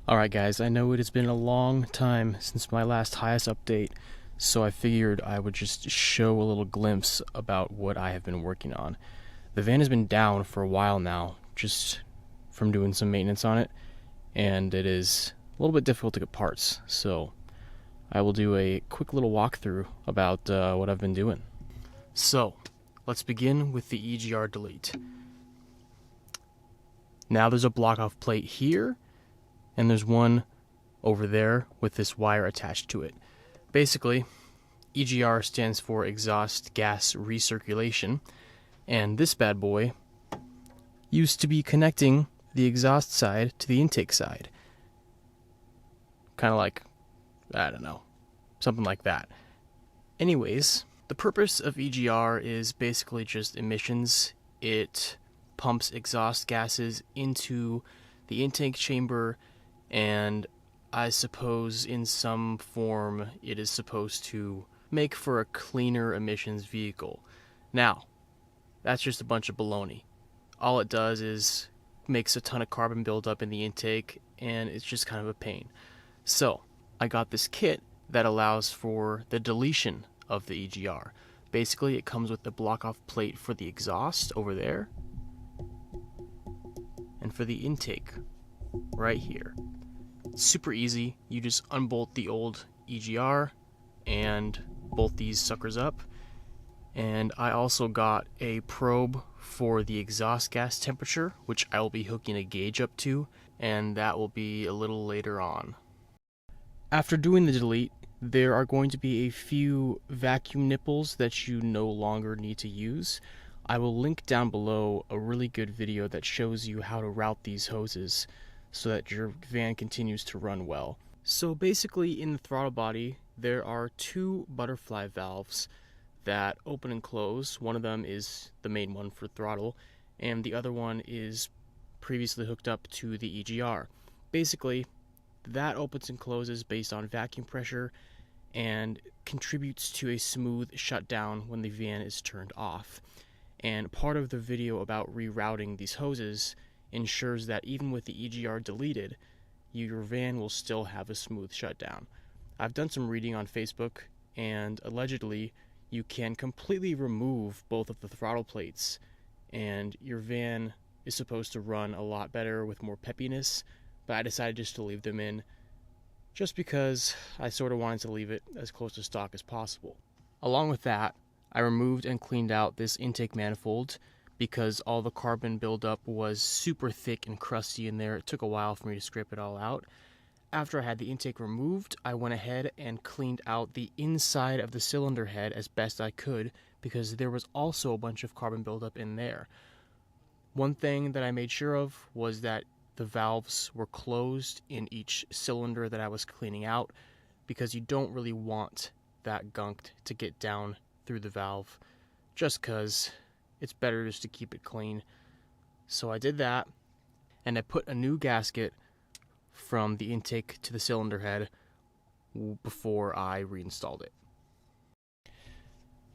Alright guys, I know it has been a long time since my last Hiace update, so I figured I would just show a little glimpse about what I have been working on. The van has been down for a while now, just from doing some maintenance on it, and it is a little bit difficult to get parts, so I will do a quick little walkthrough about what I've been doing. So, let's begin with the EGR delete. Now there's a block-off plate here, and there's one over there with this wire attached to it. Basically, EGR stands for exhaust gas recirculation, and this bad boy used to be connecting the exhaust side to the intake side. Kind of like, I don't know, something like that. Anyways, the purpose of EGR is basically just emissions. It pumps exhaust gases into the intake chamber, and I suppose in some form it is supposed to make for a cleaner emissions vehicle. Now, that's just a bunch of baloney. All it does is makes a ton of carbon buildup in the intake, and it's just kind of a pain. So, I got this kit that allows for the deletion of the EGR. Basically, it comes with the block-off plate for the exhaust over there, and for the intake right here. Super easy. You just unbolt the old EGR and bolt these suckers up. And I also got a probe for the exhaust gas temperature, which I will be hooking a gauge up to, and that will be a little later on. After doing the delete, there are going to be a few vacuum nipples that you no longer need to use. I will link down below a really good video that shows you how to route these hoses so that your van continues to run well. So basically, in the throttle body, there are two butterfly valves that open and close. One of them is the main one for throttle, and the other one is previously hooked up to the EGR. Basically, that opens and closes based on vacuum pressure and contributes to a smooth shutdown when the van is turned off. And part of the video about rerouting these hoses ensures that even with the EGR deleted, your van will still have a smooth shutdown. I've done some reading on Facebook, and allegedly you can completely remove both of the throttle plates, and your van is supposed to run a lot better with more peppiness, but I decided just to leave them in just because I sort of wanted to leave it as close to stock as possible. Along with that, I removed and cleaned out this intake manifold because all the carbon buildup was super thick and crusty in there. It took a while for me to scrape it all out. After I had the intake removed, I went ahead and cleaned out the inside of the cylinder head as best I could because there was also a bunch of carbon buildup in there. One thing that I made sure of was that the valves were closed in each cylinder that I was cleaning out, because you don't really want that gunk to get down through the valve, just because it's better just to keep it clean. So I did that, and I put a new gasket from the intake to the cylinder head before I reinstalled it.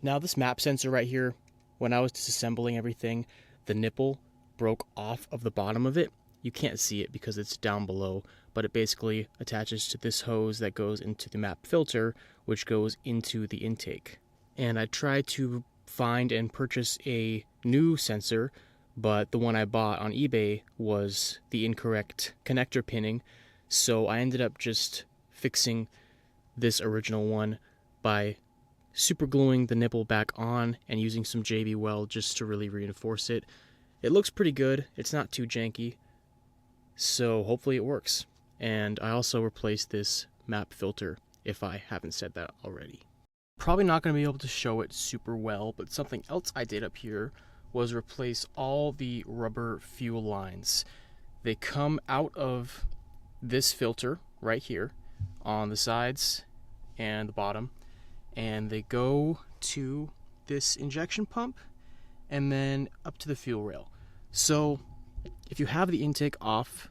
Now this map sensor right here, when I was disassembling everything, the nipple broke off of the bottom of it. You can't see it because it's down below, but it basically attaches to this hose that goes into the map filter, which goes into the intake. And I tried to find and purchase a new sensor, but the one I bought on eBay was the incorrect connector pinning, so I ended up just fixing this original one by super gluing the nipple back on and using some JB Weld just to really reinforce it. It looks pretty good. It's not too janky, so hopefully it works. And I also replaced this map filter, if I haven't said that already. Probably not going to be able to show it super well, but something else I did up here was replace all the rubber fuel lines. They come out of this filter right here on the sides and the bottom, and they go to this injection pump and then up to the fuel rail. So if you have the intake off,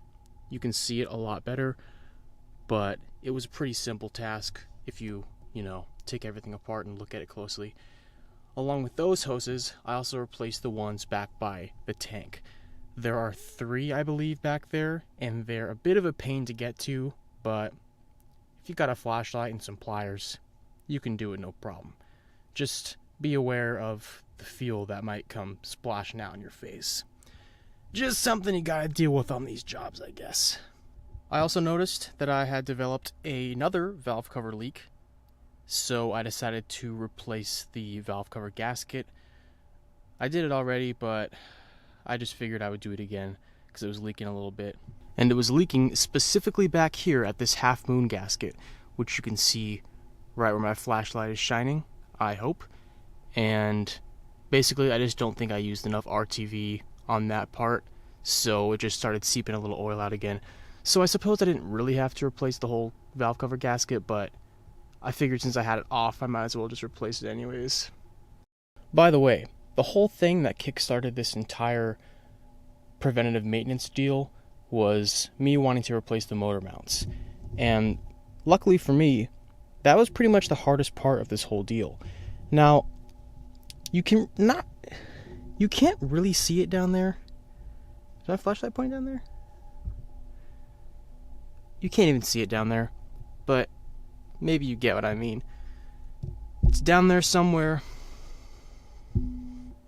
you can see it a lot better, but it was a pretty simple task if you take everything apart and look at it closely. Along with those hoses, I also replaced the ones back by the tank. There are 3, I believe, back there, and they're a bit of a pain to get to, but if you've got a flashlight and some pliers, you can do it no problem. Just be aware of the fuel that might come splashing out in your face. Just something you gotta deal with on these jobs, I guess. I also noticed that I had developed another valve cover leak, so I decided to replace the valve cover gasket. I did it already, but I just figured I would do it again because it was leaking a little bit. And it was leaking specifically back here at this half moon gasket, which you can see right where my flashlight is shining, I hope. And basically I just don't think I used enough RTV on that part, so it just started seeping a little oil out again. So I suppose I didn't really have to replace the whole valve cover gasket, but I figured since I had it off, I might as well just replace it anyways. By the way, the whole thing that kickstarted this entire preventative maintenance deal was me wanting to replace the motor mounts. And luckily for me, that was pretty much the hardest part of this whole deal. Now, you can't really see it down there. Is my flashlight pointing down there? You can't even see it down there, but maybe you get what I mean. It's down there somewhere.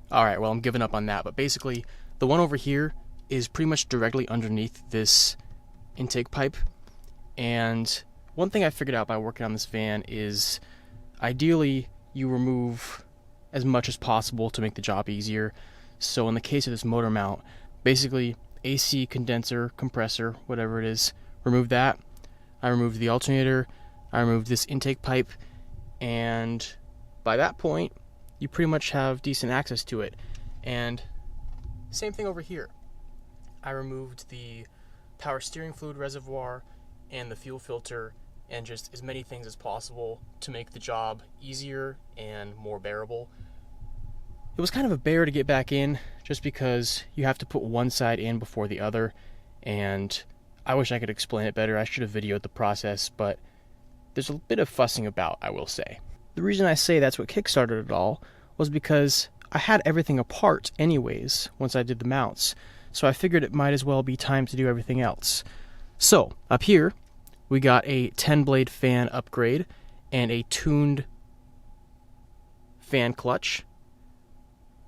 Alright, well, I'm giving up on that, but basically, the one over here is pretty much directly underneath this intake pipe. And one thing I figured out by working on this van is ideally you remove as much as possible to make the job easier. So in the case of this motor mount, basically AC condenser, compressor, whatever it is, remove that. I removed the alternator, I removed this intake pipe, and by that point you pretty much have decent access to it. And same thing over here. I removed the power steering fluid reservoir and the fuel filter and just as many things as possible to make the job easier and more bearable. It was kind of a bear to get back in just because you have to put one side in before the other, and I wish I could explain it better. I should have videoed the process, but there's a bit of fussing about, I will say. The reason I say that's what kickstarted it all was because I had everything apart anyways once I did the mounts, so I figured it might as well be time to do everything else. So, up here, we got a 10-blade fan upgrade and a tuned fan clutch,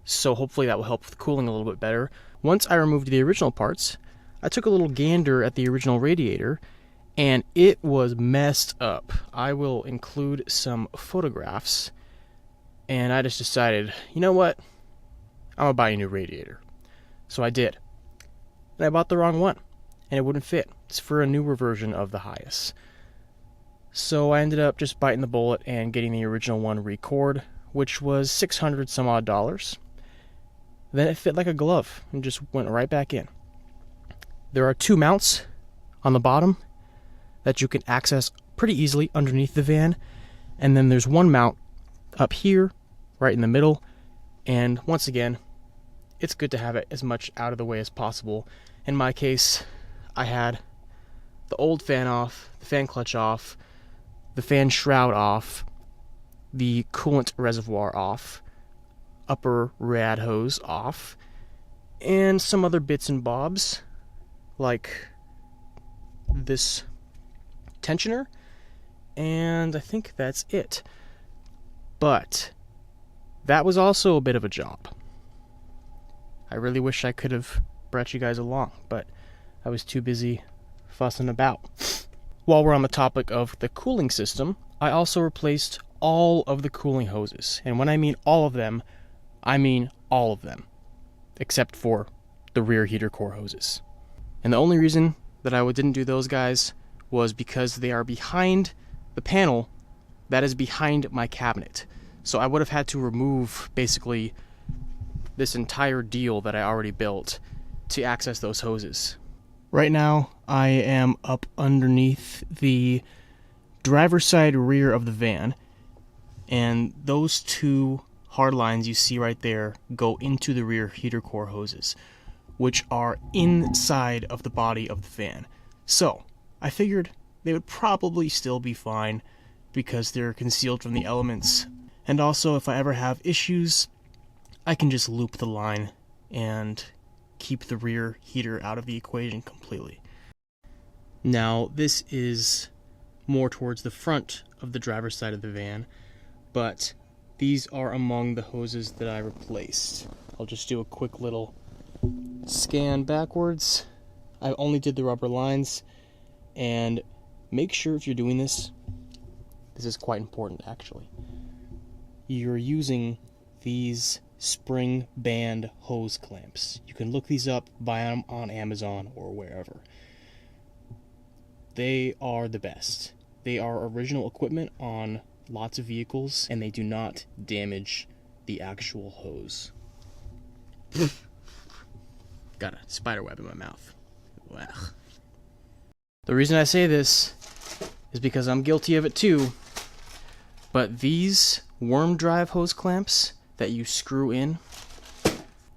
so hopefully that will help with cooling a little bit better. Once I removed the original parts, I took a little gander at the original radiator, and it was messed up. I will include some photographs, and I just decided, you know what, I'm gonna buy a new radiator. So I did. And I bought the wrong one, and it wouldn't fit. It's for a newer version of the Hiace. So I ended up just biting the bullet and getting the original one record, which was $600 some odd. Then it fit like a glove and just went right back in. There are 2 mounts on the bottom that you can access pretty easily underneath the van, and then there's one mount up here, right in the middle, and once again, it's good to have it as much out of the way as possible. In my case, I had the old fan off, the fan clutch off, the fan shroud off, the coolant reservoir off, upper rad hose off, and some other bits and bobs, like this tensioner, and I think that's it. But that was also a bit of a job. I really wish I could have brought you guys along, but I was too busy fussing about. While we're on the topic of the cooling system, I also replaced all of the cooling hoses. And when I mean all of them, I mean all of them, except for the rear heater core hoses. And the only reason that I didn't do those guys was because they are behind the panel that is behind my cabinet. So I would have had to remove basically this entire deal that I already built to access those hoses. Right now, I am up underneath the driver's side rear of the van, and those 2 hard lines you see right there go into the rear heater core hoses, which are inside of the body of the fan. So, I figured they would probably still be fine because they're concealed from the elements. And also, if I ever have issues, I can just loop the line and keep the rear heater out of the equation completely. Now, this is more towards the front of the driver's side of the van, but these are among the hoses that I replaced. I'll just do a quick little scan backwards. I only did the rubber lines, and make sure if you're doing this is quite important actually, you're using these spring band hose clamps. You can look these up, buy them on Amazon or wherever. They are the best. They are original equipment on lots of vehicles, and they do not damage the actual hose. Got a spider web in my mouth. Ugh. The reason I say this is because I'm guilty of it too, but these worm drive hose clamps that you screw in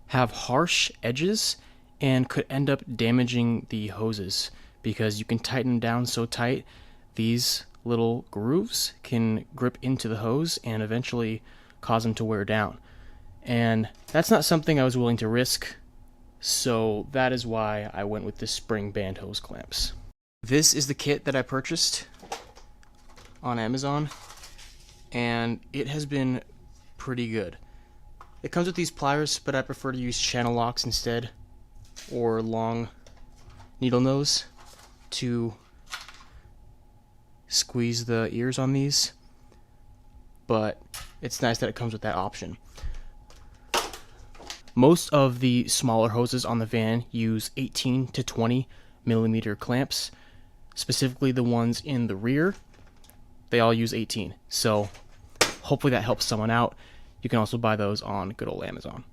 have harsh edges and could end up damaging the hoses because you can tighten them down so tight these little grooves can grip into the hose and eventually cause them to wear down. And that's not something I was willing to risk, so that is why I went with the spring band hose clamps. This is the kit that I purchased on Amazon, and it has been pretty good. It comes with these pliers, but I prefer to use channel locks instead, or long needle nose to squeeze the ears on these, but it's nice that it comes with that option. Most of the smaller hoses on the van use 18 to 20 millimeter clamps, specifically the ones in the rear. They all use 18, so hopefully that helps someone out. You can also buy those on good old Amazon.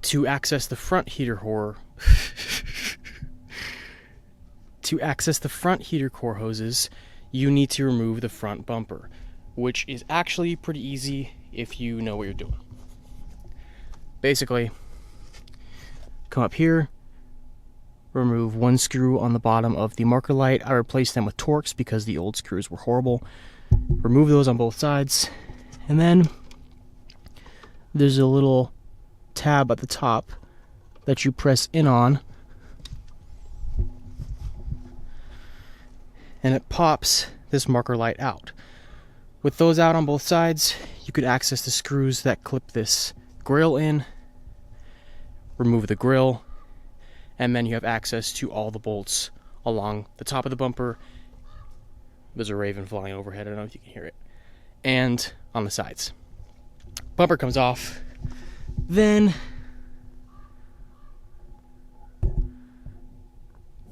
To access the front heater core hoses, you need to remove the front bumper, which is actually pretty easy if you know what you're doing. Basically, come up here, remove one screw on the bottom of the marker light. I replaced them with Torx because the old screws were horrible. Remove those on both sides, and then there's a little tab at the top that you press in on, and it pops this marker light out. With those out on both sides, you can access the screws that clip this grill in, remove the grill, and then you have access to all the bolts along the top of the bumper. There's a raven flying overhead, I don't know if you can hear it, and on the sides. Bumper comes off, then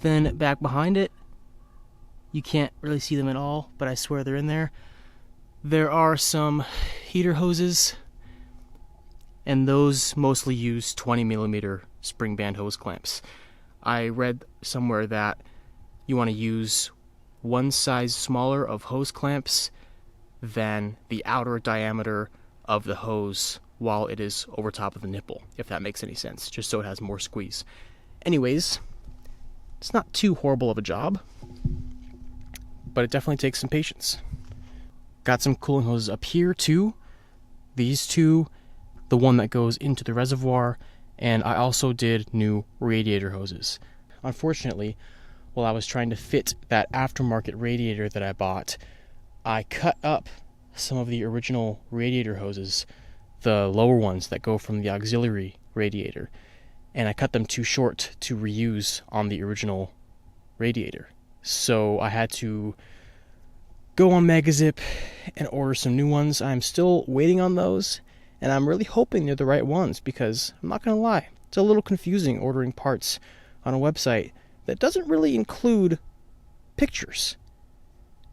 back behind it, you can't really see them at all, but I swear they're in there. There are some heater hoses, and those mostly use 20 millimeter spring band hose clamps. I read somewhere that you want to use one size smaller of hose clamps than the outer diameter of the hose while it is over top of the nipple, if that makes any sense, just so it has more squeeze. Anyways, it's not too horrible of a job, but it definitely takes some patience. Got some cooling hoses up here too. These two, the one that goes into the reservoir, and I also did new radiator hoses. Unfortunately, while I was trying to fit that aftermarket radiator that I bought, I cut up some of the original radiator hoses, the lower ones that go from the auxiliary radiator, and I cut them too short to reuse on the original radiator. So I had to go on Megazip and order some new ones. I'm still waiting on those, and I'm really hoping they're the right ones, because I'm not going to lie, it's a little confusing ordering parts on a website that doesn't really include pictures.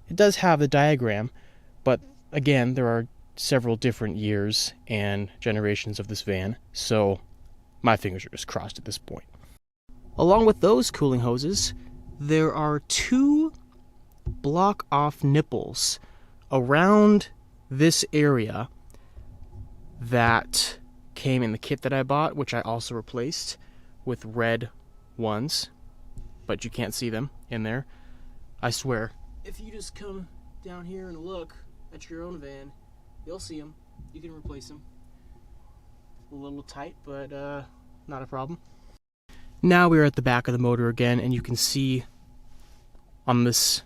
It does have the diagram, but again, there are several different years and generations of this van, so my fingers are just crossed at this point. Along with those cooling hoses, there are two block-off nipples around this area that came in the kit that I bought, which I also replaced with red ones, but you can't see them in there. I swear, if you just come down here and look at your own van, you'll see them. You can replace them. A little tight, but not a problem. Now we're at the back of the motor again, and you can see on this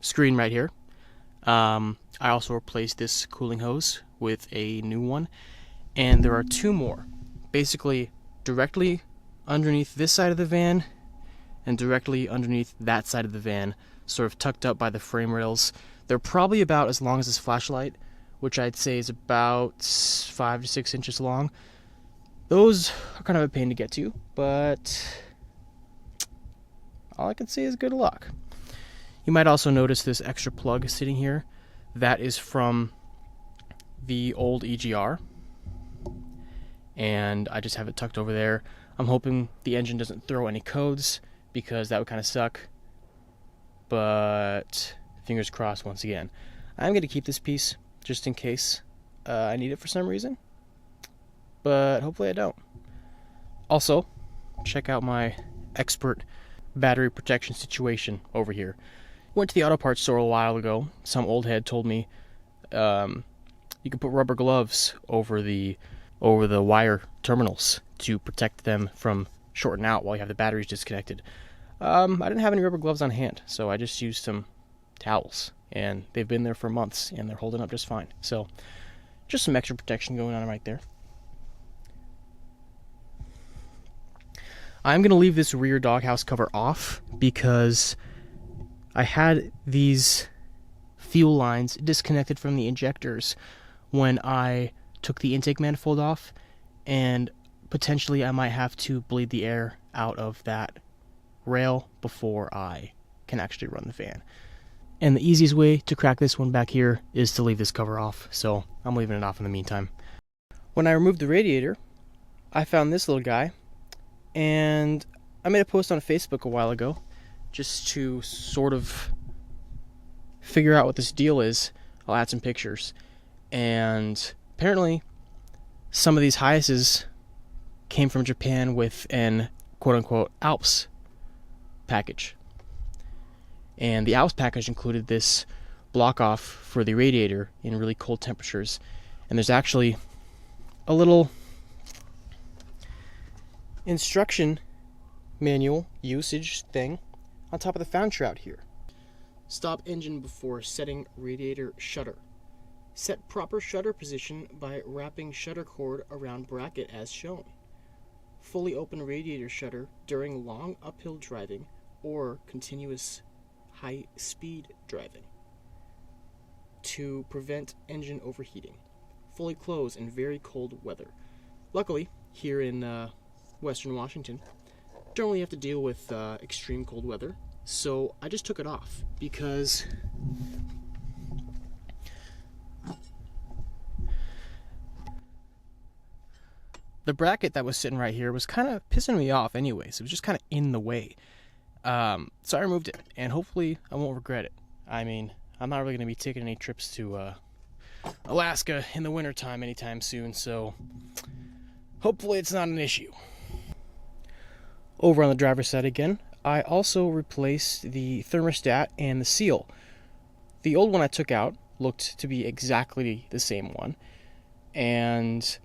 screen right here, I also replaced this cooling hose with a new one, and there are two more, basically directly underneath this side of the van and directly underneath that side of the van, sort of tucked up by the frame rails. They're probably about as long as this flashlight, which I'd say is about 5 to 6 inches long. Those are kind of a pain to get to, but all I can say is good luck. You might also notice this extra plug sitting here. That is from the old EGR, and I just have it tucked over there. I'm hoping the engine doesn't throw any codes, because that would kind of suck, but fingers crossed once again. I'm going to keep this piece just in case I need it for some reason, but hopefully I don't. Also, check out my expert battery protection situation over here. Went to the auto parts store a while ago. Some old head told me you can put rubber gloves over the wire terminals to protect them from shorting out while you have the batteries disconnected. I didn't have any rubber gloves on hand, so I just used some towels, and they've been there for months and they're holding up just fine. So just some extra protection going on right there. I'm going to leave this rear doghouse cover off because I had these fuel lines disconnected from the injectors when I took the intake manifold off, and potentially I might have to bleed the air out of that rail before I can actually run the van. And the easiest way to crack this one back here is to leave this cover off, so I'm leaving it off in the meantime. When I removed the radiator, I found this little guy, and I made a post on Facebook a while ago just to sort of figure out what this deal is. I'll add some pictures. And apparently some of these Hiaces came from Japan with an quote-unquote Alps package. And the Alps package included this block off for the radiator in really cold temperatures. And there's actually a little instruction manual usage thing on top of the fan shroud here. Stop engine before setting radiator shutter. Set proper shutter position by wrapping shutter cord around bracket as shown. Fully open radiator shutter during long uphill driving or continuous high-speed driving to prevent engine overheating. Fully close in very cold weather. Luckily, here in Western Washington, don't really have to deal with extreme cold weather, so I just took it off because the bracket that was sitting right here was kind of pissing me off anyways. It was just kind of in the way. So I removed it, and hopefully I won't regret it. I mean, I'm not really going to be taking any trips to Alaska in the wintertime anytime soon, so hopefully it's not an issue. Over on the driver's side again, I also replaced the thermostat and the seal. The old one I took out looked to be exactly the same one, and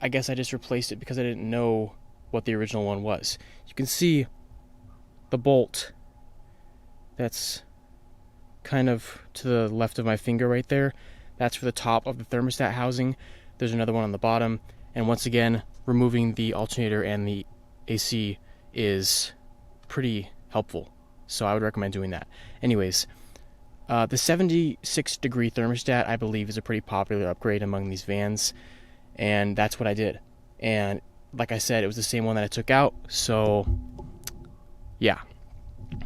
I guess I just replaced it because I didn't know what the original one was. You can see the bolt that's kind of to the left of my finger right there. That's for the top of the thermostat housing. There's another one on the bottom, and once again, removing the alternator and the AC is pretty helpful, so I would recommend doing that. Anyways, the 76 degree thermostat I believe is a pretty popular upgrade among these vans, and that's what I did. And like I said, it was the same one that I took out, so yeah.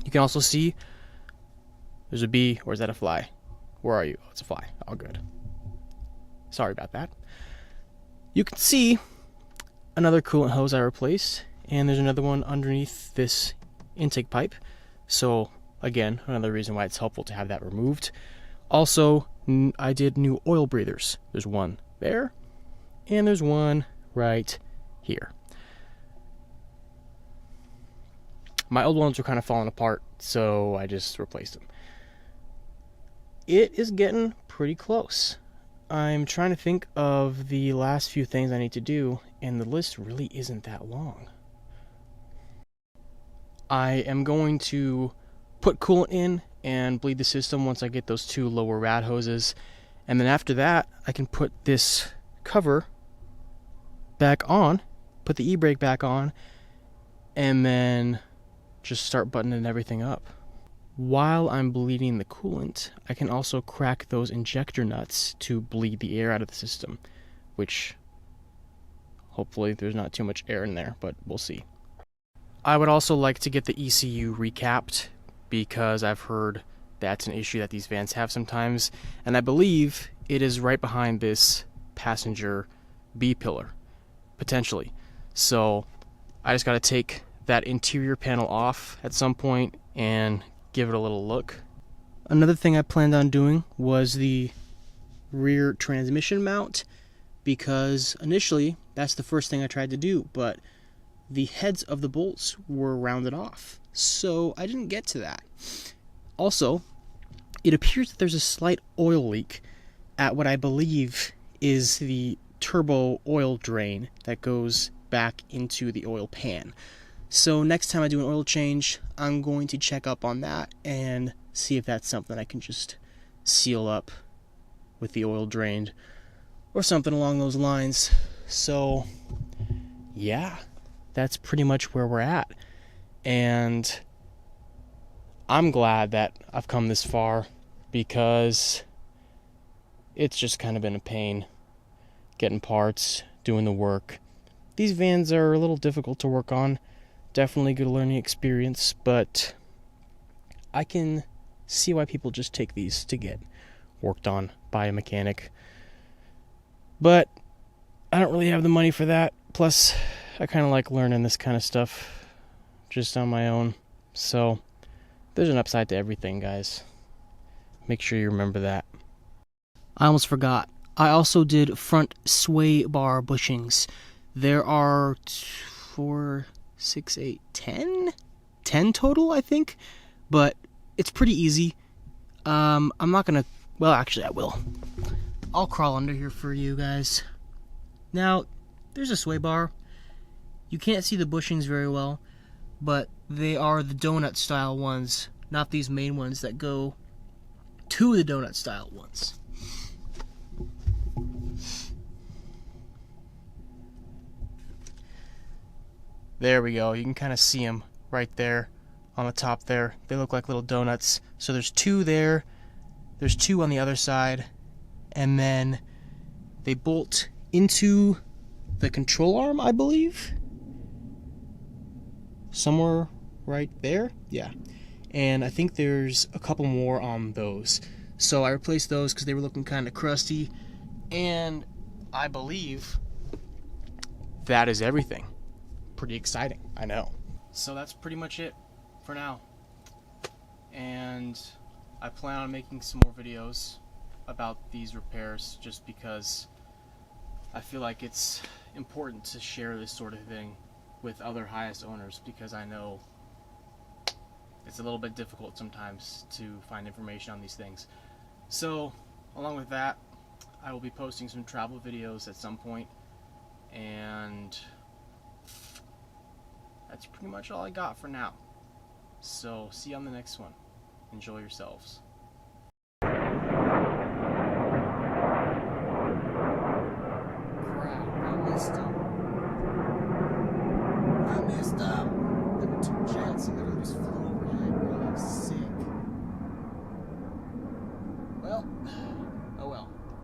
You can also see there's a bee, or is that a fly? Where are you? Oh, it's a fly. Oh, good. Sorry about that. You can see another coolant hose I replaced, and there's another one underneath this intake pipe. So again, another reason why it's helpful to have that removed. Also, I did new oil breathers. There's one there, and there's one right here. My old ones were kind of falling apart, so I just replaced them. It is getting pretty close. I'm trying to think of the last few things I need to do, and the list really isn't that long. I am going to put coolant in and bleed the system once I get those 2 lower rad hoses. And then after that, I can put this cover back on, put the e-brake back on, and then just start buttoning everything up. While I'm bleeding the coolant, I can also crack those injector nuts to bleed the air out of the system, which hopefully there's not too much air in there, but we'll see. I would also like to get the ECU recapped because I've heard that's an issue that these vans have sometimes, and I believe it is right behind this passenger B-pillar, potentially. So I just got to take that interior panel off at some point and give it a little look. Another thing I planned on doing was the rear transmission mount, because initially that's the first thing I tried to do, but the heads of the bolts were rounded off, so I didn't get to that. Also, it appears that there's a slight oil leak at what I believe is the turbo oil drain that goes back into the oil pan. So next time I do an oil change, I'm going to check up on that and see if that's something I can just seal up with the oil drained or something along those lines. So yeah, that's pretty much where we're at. And I'm glad that I've come this far, because it's just kind of been a pain getting parts, doing the work. These vans are a little difficult to work on. Definitely good learning experience, but I can see why people just take these to get worked on by a mechanic. But I don't really have the money for that. Plus, I kind of like learning this kind of stuff just on my own. So there's an upside to everything, guys. Make sure you remember that. I almost forgot. I also did front sway bar bushings. There are 4, 6, 8, 10 total, I think. But it's pretty easy. I'm not gonna... Well, actually, I will. I'll crawl under here for you guys. Now, there's a sway bar. You can't see the bushings very well, but they are the donut style ones, not these main ones that go to the donut style ones. There we go. You can kind of see them right there on the top there. They look like little donuts. So there's 2 there. There's 2 on the other side. And then they bolt into the control arm, I believe. Somewhere right there. Yeah. And I think there's a couple more on those. So I replaced those because they were looking kind of crusty. And I believe that is everything. Pretty exciting, I know. So that's pretty much it for now. And I plan on making some more videos about these repairs, just because I feel like it's important to share this sort of thing with other Hiace owners, because I know it's a little bit difficult sometimes to find information on these things. So along with that, I will be posting some travel videos at some point, and that's pretty much all I got for now. So see you on the next one. Enjoy yourselves. Crap, I messed up. There were 2 jets and literally just flew overhead, bro. I was sick. Well,